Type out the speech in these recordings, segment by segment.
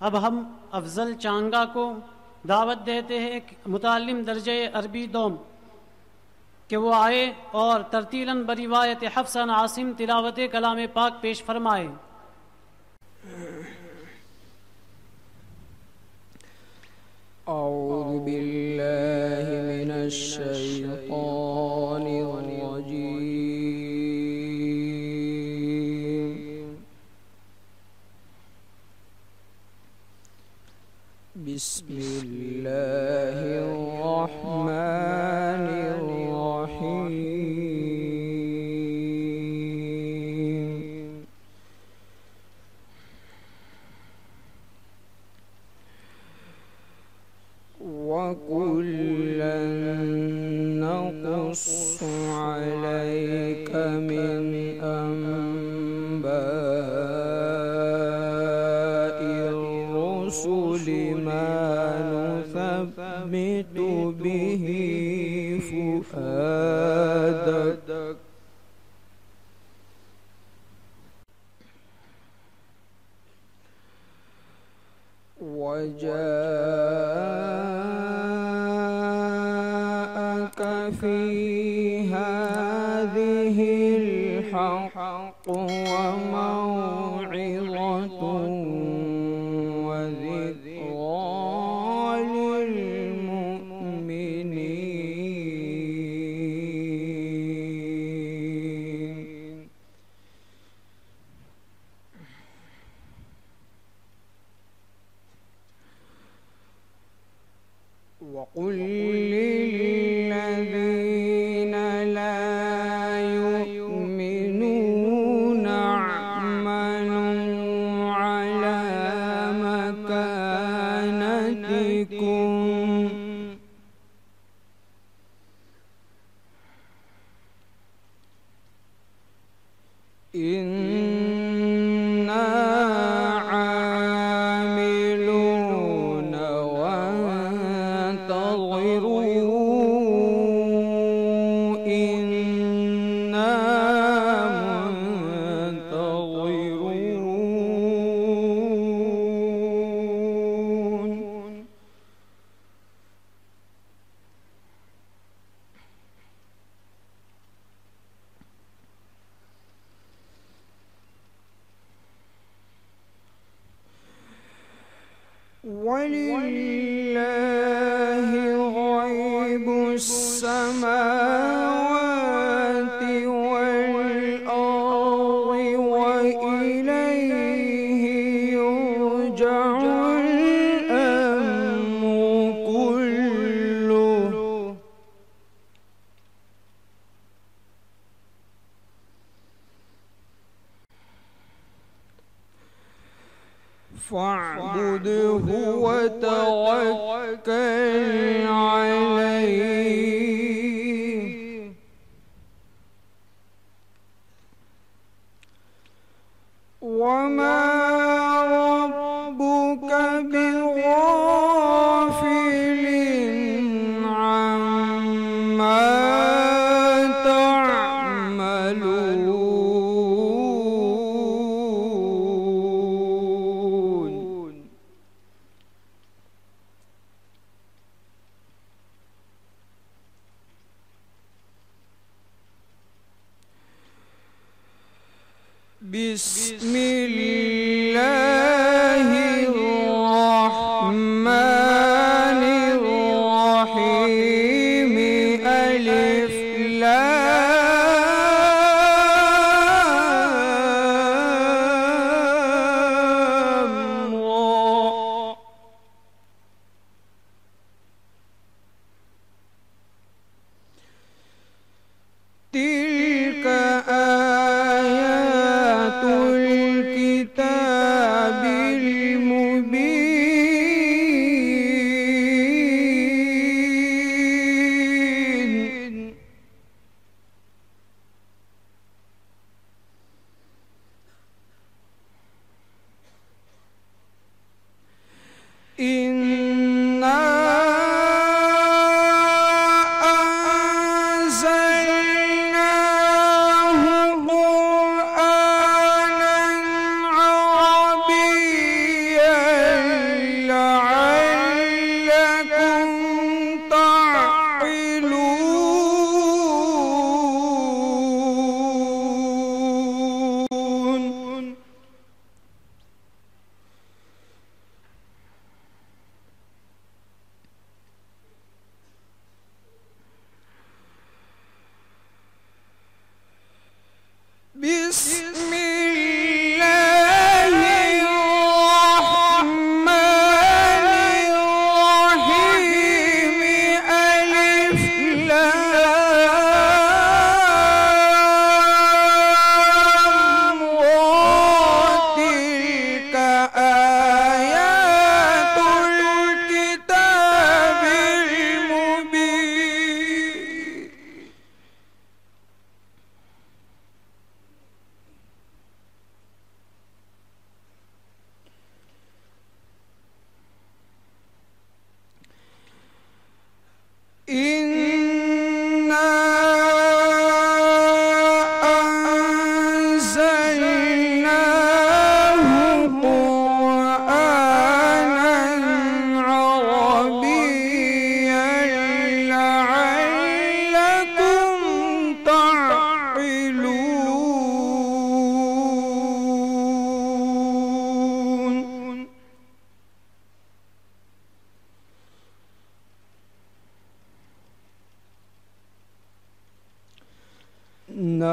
अब हम अफजल चांगा को दावत देते हैं मुतालिम दर्जे अरबी दोम कि वो आए और तरतीलन बरिवायत हफ्सन आसिम तिलावत कलाम पाक पेश फरमाए। औज़ु बिल्लाहि मिनश शैतानिर रजीम। बिस्मिल्लाहिर रहमानिर रहीम। वकुल्लन नक़ुस्सु अलैका मिन अंबाइर रुसुलि मा नुसब्बितु बिही फुआदक वजाअक फी हाज़िहिल हक़्क़ु व मौइज़तुन व ज़िक्रा लिल मुमिनीन। वक़ुल लिल्लज़ीना ला युमिनूना अअमलू अला मकानतिकुम इन्ना आमिलूना वंतज़िरू इन्ना मुंतज़िरून। वलिल्लाहि गैबुस समावाति वल अर्दि व इलैहि युरजउल अम्रु कुल्लुहु फ़अब्दुहु वतवक्कल अलैहि वमा रब्बुक बिगाफिलिन अम्मा तअमलून। बिस्मिल्लाहिर रहमानिर रहीम। अलिफ लाम रा। तिल्क आयातुल किताब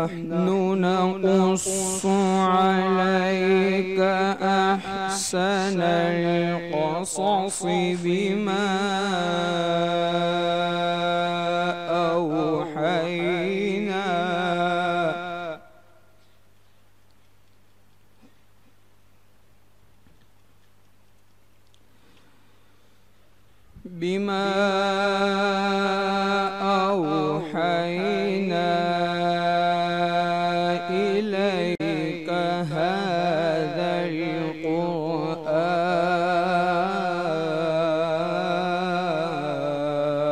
نحن نقص عليك أحسن القصص بما أوحينا إليك هذا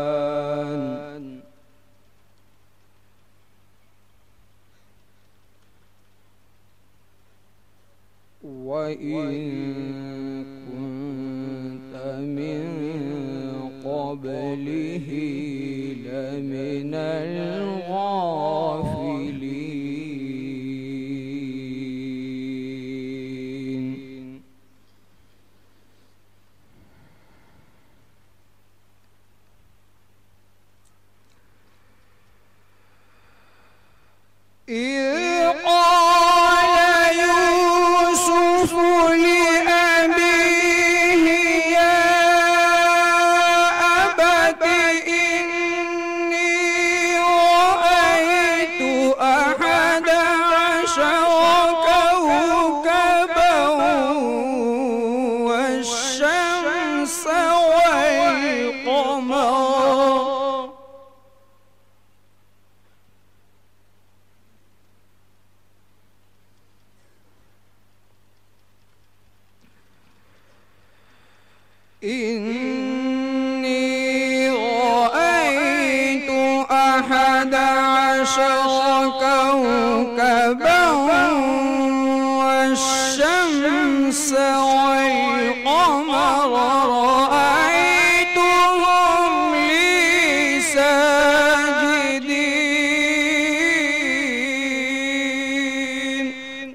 القرآن وإن كنت من قبله لمن الغافلين إذ قال يوسف لأبيه يا أبت إني رأيت 11 كوكبا والشمس والقمر إني رأيت 11 كوكبا والشمس والقمر رأيتهم لي ساجدين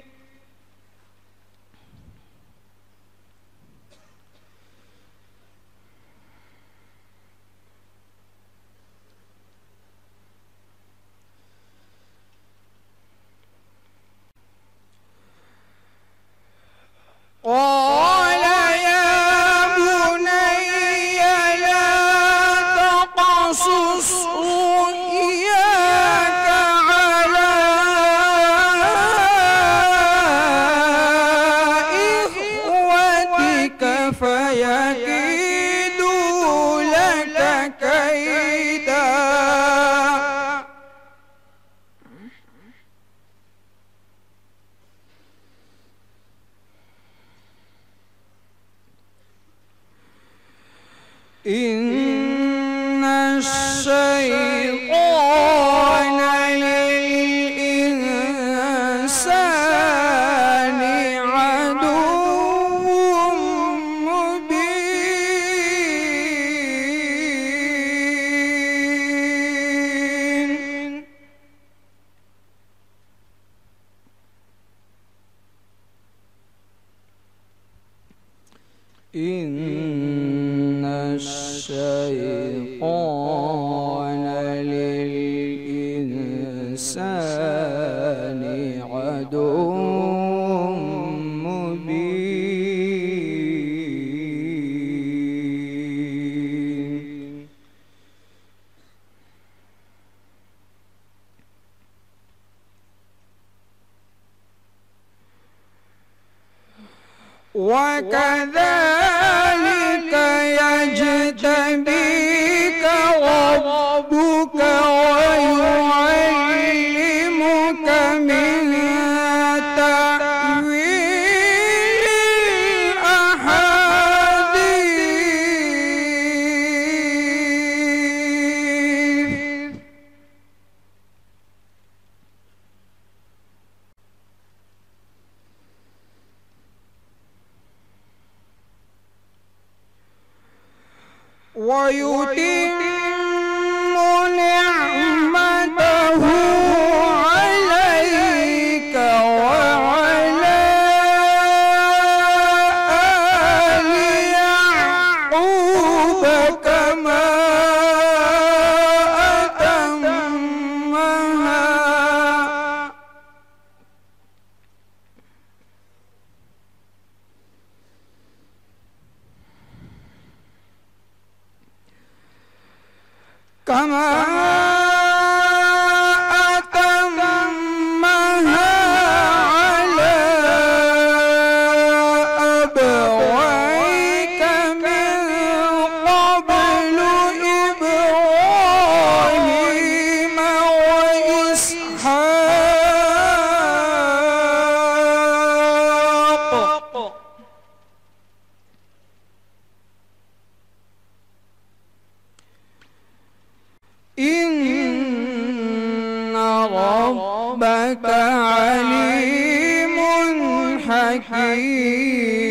قال يا بني لا تقصص رؤياك على إخوتك فيكيدوا لك كيدا إن الشيطان للإنسان عدو مبين إن الشيطان للإنسان عدو مبين وكذلك يجتبيك ربك ويعلمك من تأويل الأحاديث ويتم نعمته عليك وعلى آل يعقوب كما أتمها كما أتمها على أبويك من قبل إبراهيم وإسحاق إن ربك عليم حكيم.